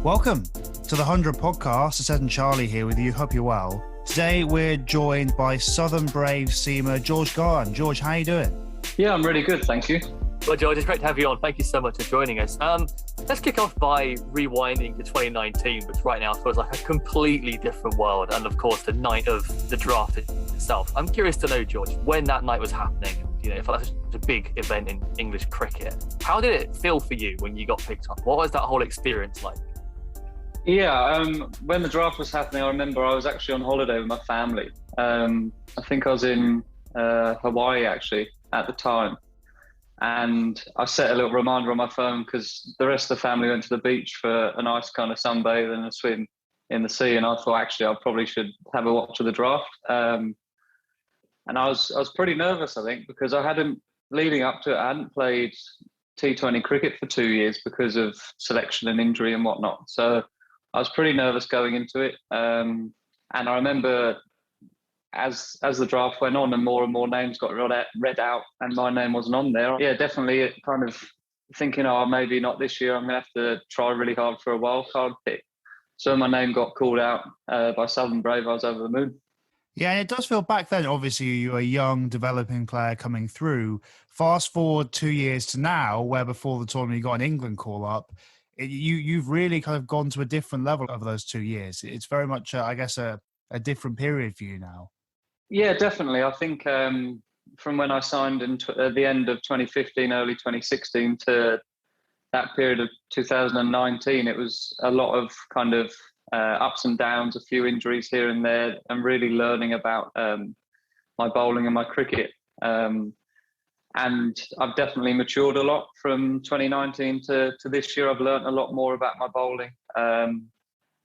Welcome to the 100 podcast. It's Ed and Charlie here with you. Hope you're well. Today we're joined by Southern Brave seamer George Garton. George, how are you doing? Yeah, I'm really good, thank you. Well, George, it's great to have you on. Thank you so much for joining us. Let's kick off by rewinding to 2019, which right now feels like a completely different world. And of course, the night of the draft itself. I'm curious to know, George, when that night was happening. You know, it felt like such a big event in English cricket. How did it feel for you when you got picked up? What was that whole experience like? Yeah, when the draft was happening, I remember I was actually on holiday with my family. I think I was in Hawaii actually at the time. And I set a little reminder on my phone because the rest of the family went to the beach for a nice kind of sunbathe and a swim in the sea. And I thought, actually, I probably should have a watch of the draft. And I was pretty nervous, I think, because leading up to it, I hadn't played T20 cricket for 2 years because of selection and injury and whatnot. So I was pretty nervous going into it. And I remember as the draft went on and more names got read out and my name wasn't on there, yeah, definitely it kind of thinking, maybe not this year, I'm going to have to try really hard for a wild card pick. So my name got called out by Southern Brave. I was over the moon. Yeah, and it does feel back then, obviously, you were a young developing player coming through. Fast forward 2 years to now, where before the tournament you got an England call up, you've really kind of gone to a different level over those 2 years. It's very much, I guess, a different period for you now. Yeah, definitely. I think from when I signed at the end of 2015, early 2016 to that period of 2019, it was a lot of kind of ups and downs, a few injuries here and there, and really learning about my bowling and my cricket. And I've definitely matured a lot from 2019 to this year. I've learned a lot more about my bowling and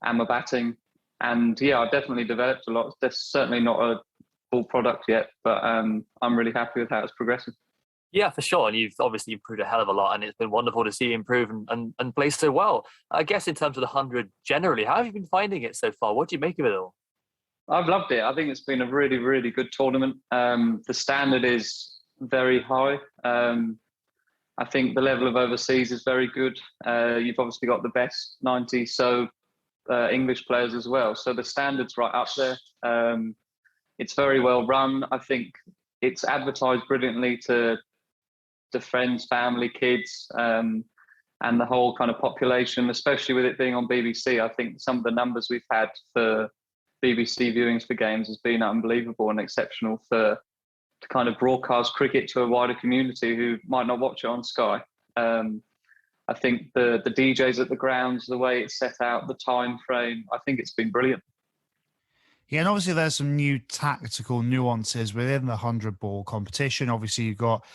my batting. And yeah, I've definitely developed a lot. There's certainly not a full product yet, but I'm really happy with how it's progressing. Yeah, for sure. And you've obviously improved a hell of a lot, and it's been wonderful to see you improve and play so well. I guess in terms of the 100 generally, how have you been finding it so far? What do you make of it all? I've loved it. I think it's been a really, really good tournament. The standard is very high. I think the level of overseas is very good. You've obviously got the best 90 English players as well. So the standard's right up there. It's very well run. I think it's advertised brilliantly to friends, family, kids, and the whole kind of population, especially with it being on BBC. I think some of the numbers we've had for BBC viewings for games has been unbelievable and exceptional to kind of broadcast cricket to a wider community who might not watch it on Sky. I think the DJs at the grounds, the way it's set out, the time frame, I think it's been brilliant. Yeah, and obviously there's some new tactical nuances within the 100 ball competition. Obviously you've got,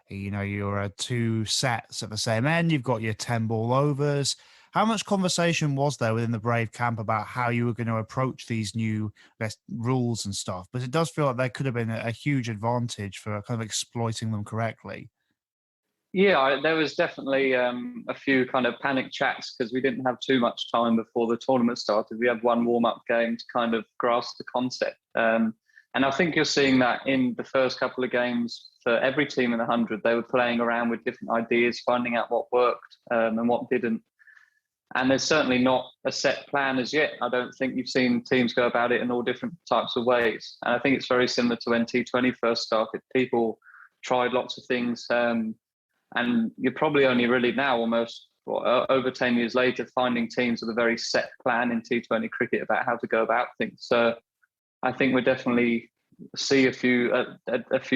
your 2 sets at the same end. You've got your 10 ball overs. How much conversation was there within the Brave camp about how you were going to approach these new rules and stuff? But it does feel like there could have been a huge advantage for kind of exploiting them correctly. Yeah, there was definitely a few kind of panic chats because we didn't have too much time before the tournament started. We had one warm-up game to kind of grasp the concept. And I think you're seeing that in the first couple of games for every team in the 100. They were playing around with different ideas, finding out what worked and what didn't. And there's certainly not a set plan as yet. I don't think you've seen teams go about it in all different types of ways. And I think it's very similar to when T20 first started. People tried lots of things. And you're probably only really now, almost over 10 years later, finding teams with a very set plan in T20 cricket about how to go about things. So I think we'll definitely see a few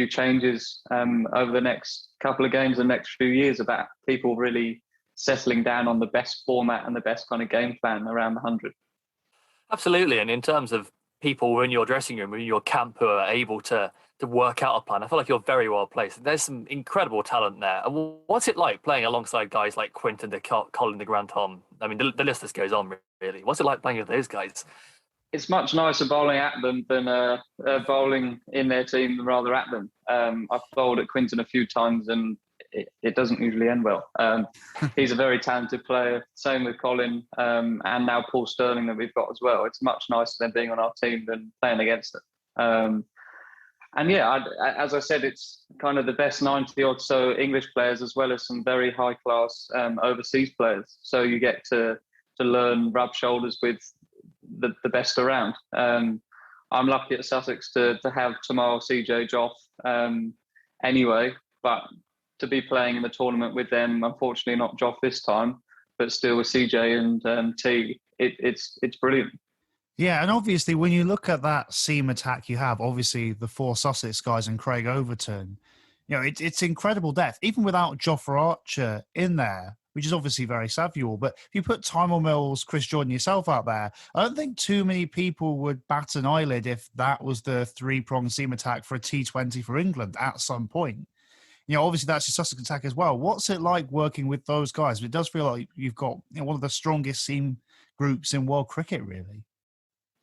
changes over the next couple of games, the next few years, about people really settling down on the best format and the best kind of game plan around the 100. Absolutely. And in terms of people in your dressing room, in your camp who are able to work out a plan, I feel like you're very well placed. There's some incredible talent there. And what's it like playing alongside guys like Quinton de Colin de Granton? I mean, the list just goes on, really. What's it like playing with those guys? It's much nicer bowling at them than bowling in their team rather at them. I've bowled at Quinton a few times and it doesn't usually end well. He's a very talented player. Same with Colin and now Paul Sterling that we've got as well. It's much nicer than being on our team than playing against them. And yeah, as I said, it's kind of the best 90 or so English players as well as some very high class overseas players. So you get to to learn, rub shoulders with the best around. I'm lucky at Sussex to have Tamal, CJ, Joff anyway, but to be playing in the tournament with them, unfortunately not Joff this time, but still with CJ and T, it's brilliant. Yeah, and obviously when you look at that seam attack you have, obviously the 4 Sussex guys and Craig Overton, it's incredible depth, even without Jofra Archer in there, which is obviously very savvier. But if you put Tymon Mills, Chris Jordan, yourself out there, I don't think too many people would bat an eyelid if that was the 3-pronged seam attack for a T20 for England at some point. Obviously that's your Sussex attack as well. What's it like working with those guys? It does feel like you've got one of the strongest seam groups in world cricket, really.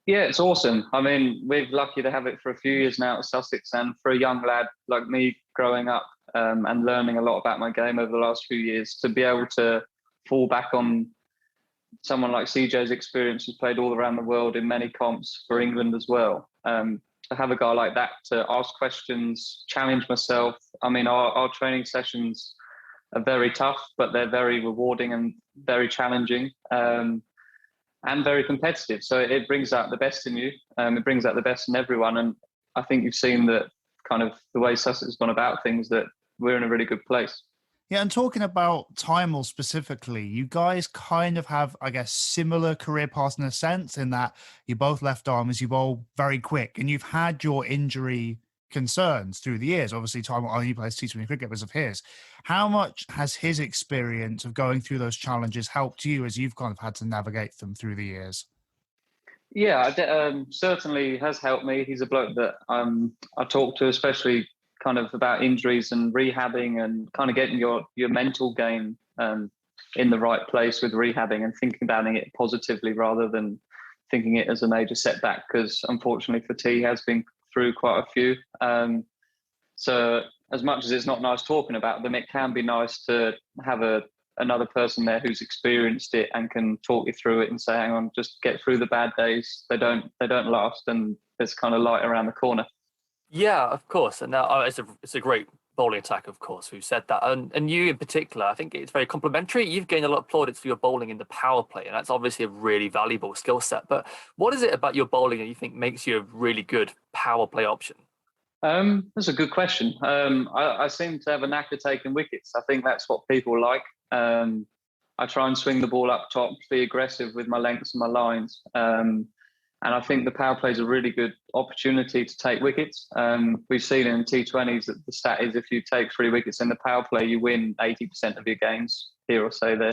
Yeah, it's awesome. I mean, we're lucky to have it for a few years now at Sussex, and for a young lad like me growing up and learning a lot about my game over the last few years, to be able to fall back on someone like CJ's experience, who's played all around the world in many comps for England as well. To have a guy like that to ask questions, challenge myself. I mean, our training sessions are very tough, but they're very rewarding and very challenging. And very competitive. So it brings out the best in you. It brings out the best in everyone. And I think you've seen that kind of the way Sussex has gone about things, that we're in a really good place. Yeah, and talking about Tymel specifically, you guys kind of have, I guess, similar career paths in a sense, in that you're both left armers, you bowl very quick, and you've had your injury concerns through the years. Obviously, Tymel only plays T20 cricket because of his. How much has his experience of going through those challenges helped you as you've kind of had to navigate them through the years? Yeah, certainly has helped me. He's a bloke that I talk to, especially kind of about injuries and rehabbing and kind of getting your mental game in the right place with rehabbing and thinking about it positively rather than thinking it as a major setback, because unfortunately for T, he has been through quite a few. So as much as it's not nice talking about them, it can be nice to have another person there who's experienced it and can talk you through it and say, hang on, just get through the bad days. They don't last, and there's kind of light around the corner. Yeah, of course. And now it's a great bowling attack, of course. We've said that. And you in particular, I think it's very complimentary. You've gained a lot of plaudits for your bowling in the power play, and that's obviously a really valuable skill set. But what is it about your bowling that you think makes you a really good power play option? That's a good question. I seem to have a knack of taking wickets. I think that's what people like. I try and swing the ball up top, be aggressive with my lengths and my lines. And I think the power play is a really good opportunity to take wickets. We've seen in T20s that the stat is if you take 3 wickets in the power play, you win 80% of your games, here or say there.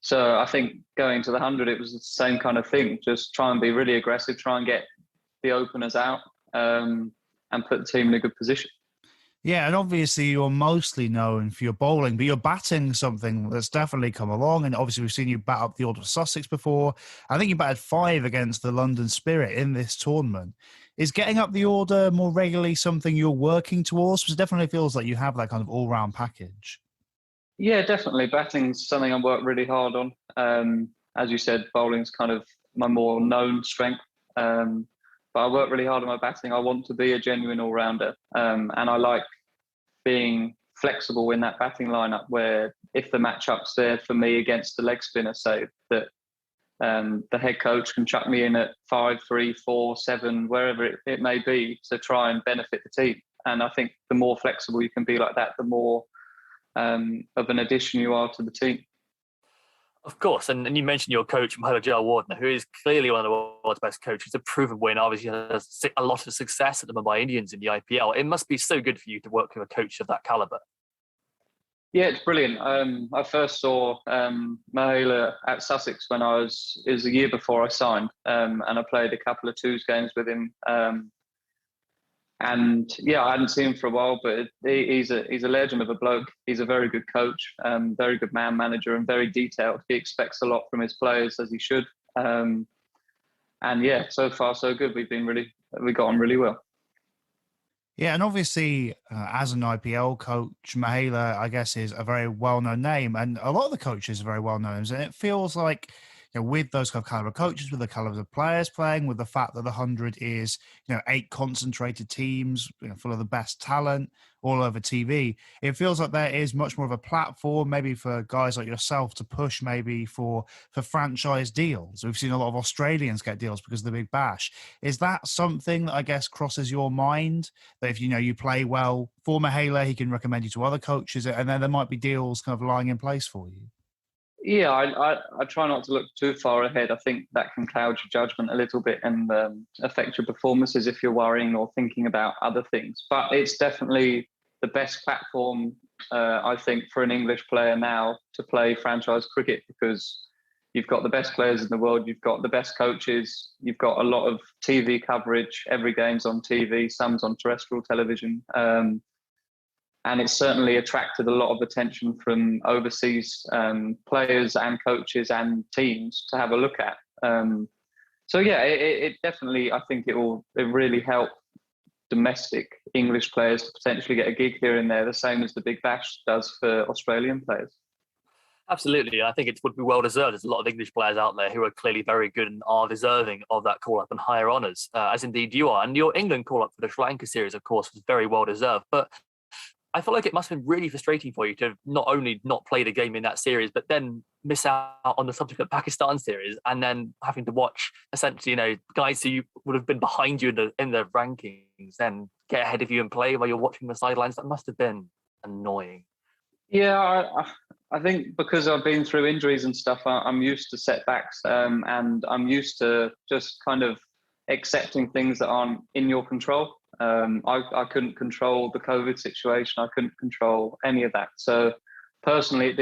So I think going to the 100, it was the same kind of thing. Just try and be really aggressive, try and get the openers out and put the team in a good position. Yeah, and obviously you're mostly known for your bowling, but you're batting something that's definitely come along. And obviously we've seen you bat up the order for Sussex before. I think you batted 5 against the London Spirit in this tournament. Is getting up the order more regularly something you're working towards? Because it definitely feels like you have that kind of all-round package. Yeah, definitely. Batting's something I work really hard on. As you said, bowling's kind of my more known strength. But I work really hard on my batting. I want to be a genuine all-rounder. And I like being flexible in that batting lineup, where if the matchup's there for me against the leg spinner, say, that the head coach can chuck me in at 5, 3, 4, 7, wherever it may be, to try and benefit the team. And I think the more flexible you can be like that, the more of an addition you are to the team. Of course, and you mentioned your coach, Mahela Wardner, who is clearly one of the world's best coaches, a proven winner. Obviously, has a lot of success at the Mumbai Indians in the IPL. It must be so good for you to work with a coach of that caliber. Yeah, it's brilliant. I first saw Mahela at Sussex when it was a year before I signed, and I played a couple of twos games with him. And yeah, I hadn't seen him for a while, but he's a legend of a bloke. He's a very good coach, very good man manager, and very detailed. He expects a lot from his players, as he should. And yeah, so far so good. We got on really well. Yeah, and obviously, as an IPL coach, Mahela, I guess, is a very well-known name, and a lot of the coaches are very well-known. And it feels like with those kind of caliber coaches, with the caliber of players playing, with the fact that the 100 is, 8 concentrated teams, full of the best talent all over TV, it feels like there is much more of a platform maybe for guys like yourself to push maybe for franchise deals. We've seen a lot of Australians get deals because of the Big Bash. Is that something that I guess crosses your mind, that if you play well for Mihaela, he can recommend you to other coaches, and then there might be deals kind of lying in place for you? Yeah, I try not to look too far ahead. I think that can cloud your judgment a little bit and affect your performances if you're worrying or thinking about other things. But it's definitely the best platform, I think, for an English player now to play franchise cricket, because you've got the best players in the world, you've got the best coaches, you've got a lot of TV coverage. Every game's on TV, some's on terrestrial television. And it's certainly attracted a lot of attention from overseas players and coaches and teams to have a look at. So yeah, it definitely, I think it really help domestic English players to potentially get a gig here and there, the same as the Big Bash does for Australian players. Absolutely. I think it would be well deserved. There's a lot of English players out there who are clearly very good and are deserving of that call up and higher honours, as indeed you are. And your England call up for the Sri Lanka series, of course, was very well deserved. But I feel like it must have been really frustrating for you to not only not play the game in that series, but then miss out on the subsequent Pakistan series, and then having to watch essentially, guys who would have been behind you in the rankings then get ahead of you and play while you're watching the sidelines. That must have been annoying. Yeah, I think because I've been through injuries and stuff, I'm used to setbacks, and I'm used to just kind of accepting things that aren't in your control. I couldn't control the COVID situation. I couldn't control any of that. So personally,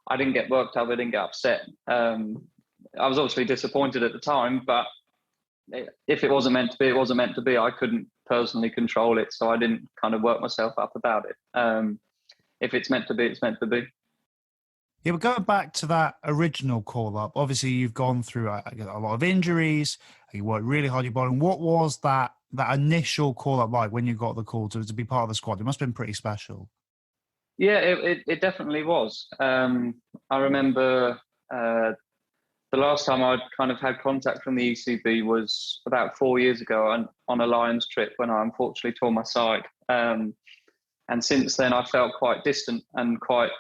I didn't get worked up. I didn't get upset. I was obviously disappointed at the time, but if it wasn't meant to be, it wasn't meant to be. I couldn't personally control it, so I didn't kind of work myself up about it. If it's meant to be, it's meant to be. Yeah, but going back to that original call-up, obviously you've gone through a lot of injuries. You worked really hard. Your bowling. What was that initial call-up like when you got the call to be part of the squad? It must have been pretty special. Yeah, it definitely was. I remember the last time I'd kind of had contact from the ECB was about 4 years ago on a Lions trip when I unfortunately tore my side. And since then, I felt quite distant and quite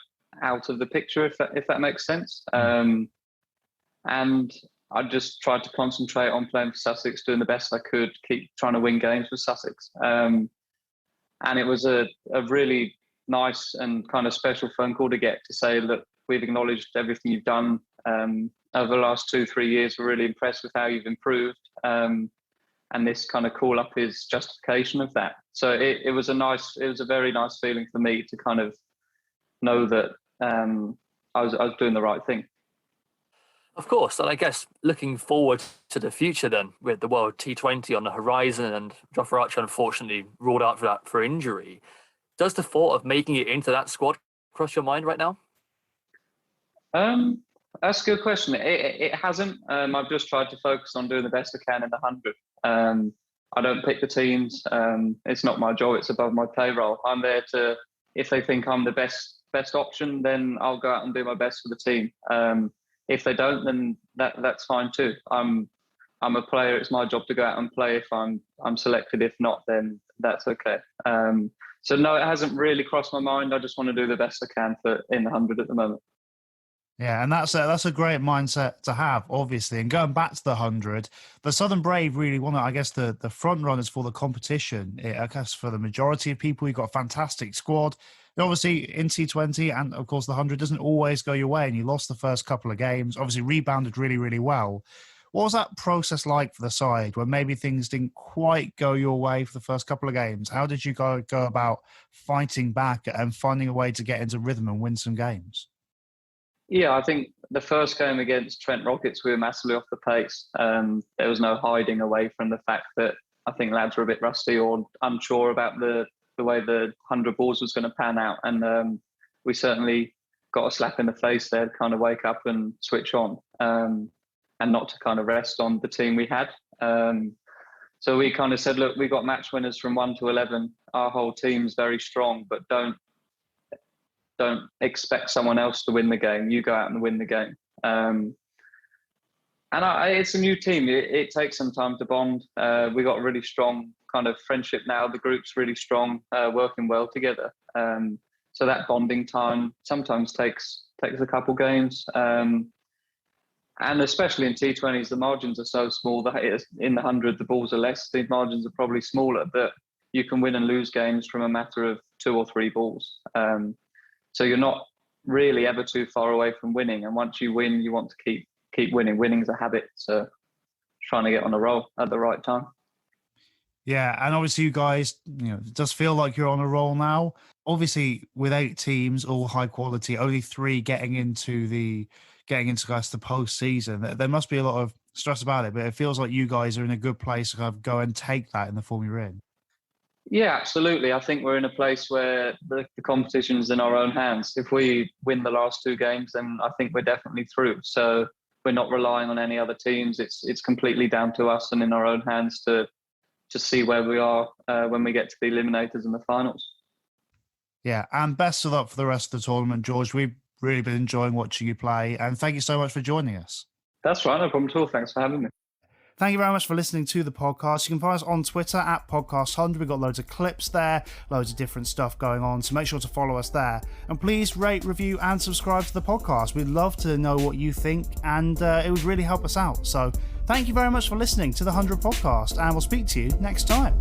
out of the picture, if that makes sense. And I just tried to concentrate on playing for Sussex, doing the best I could, keep trying to win games for Sussex. And it was a really nice and kind of special phone call to get to say, look, we've acknowledged everything you've done over the last 2-3 years. We're really impressed with how you've improved. And this kind of call up is justification of that. So it was a very nice feeling for me to kind of know that I was doing the right thing. Of course, and I guess looking forward to the future then, with the World T20 on the horizon and Jofra Archer unfortunately ruled out for injury, does the thought of making it into that squad cross your mind right now? That's a good question. It hasn't. I've just tried to focus on doing the best I can in the 100. I don't pick the teams. It's not my job. It's above my payroll. I'm there to, if they think I'm the best option, then I'll go out and do my best for the team. If they don't, then that's fine too. I'm a player. It's my job to go out and play. If I'm selected, if not, then that's okay. So no, it hasn't really crossed my mind. I just want to do the best I can in the 100 at the moment. Yeah, and that's a great mindset to have, obviously. And going back to the 100, the Southern Brave really want to, I guess, the front runners for the competition. I guess for the majority of people, you've got a fantastic squad. Obviously, in T20 and, of course, the 100 doesn't always go your way, and you lost the first couple of games. Obviously, rebounded really, really well. What was that process like for the side when maybe things didn't quite go your way for the first couple of games? How did you go about fighting back and finding a way to get into rhythm and win some games? Yeah, I think the first game against Trent Rockets, we were massively off the pace. There was no hiding away from the fact that I think lads were a bit rusty or unsure about the way the 100 balls was going to pan out. And we certainly got a slap in the face there to kind of wake up and switch on and not to kind of rest on the team we had. So we kind of said, look, we got match winners from 1 to 11. Our whole team's very strong, but don't expect someone else to win the game. You go out and win the game. And it's a new team. It takes some time to bond. We got a really strong kind of friendship now. The group's really strong, working well together. So that bonding time sometimes takes a couple games. And especially in T20s, the margins are so small that in the 100, the balls are less. The margins are probably smaller, but you can win and lose games from a matter of 2 or 3 balls. So you're not really ever too far away from winning. And once you win, you want to keep winning. Winning's a habit, so trying to get on a roll at the right time. Yeah, and obviously you guys, it does feel like you're on a roll now. Obviously, with 8 teams, all high quality, only 3 getting into the postseason, there must be a lot of stress about it. But it feels like you guys are in a good place to kind of go and take that in the form you're in. Yeah, absolutely. I think we're in a place where the competition is in our own hands. If we win the last 2 games, then I think we're definitely through. So we're not relying on any other teams. It's completely down to us and in our own hands to see where we are when we get to the eliminators and the finals. Yeah, and best of luck for the rest of the tournament, George. We've really been enjoying watching you play, and thank you so much for joining us. That's right, no problem at all. Thanks for having me. Thank you very much for listening to the podcast. You can find us on Twitter at Podcast100. We've got loads of clips there, loads of different stuff going on, so make sure to follow us there. And please rate, review, and subscribe to the podcast. We'd love to know what you think, and it would really help us out. So thank you very much for listening to the 100 podcast, and we'll speak to you next time.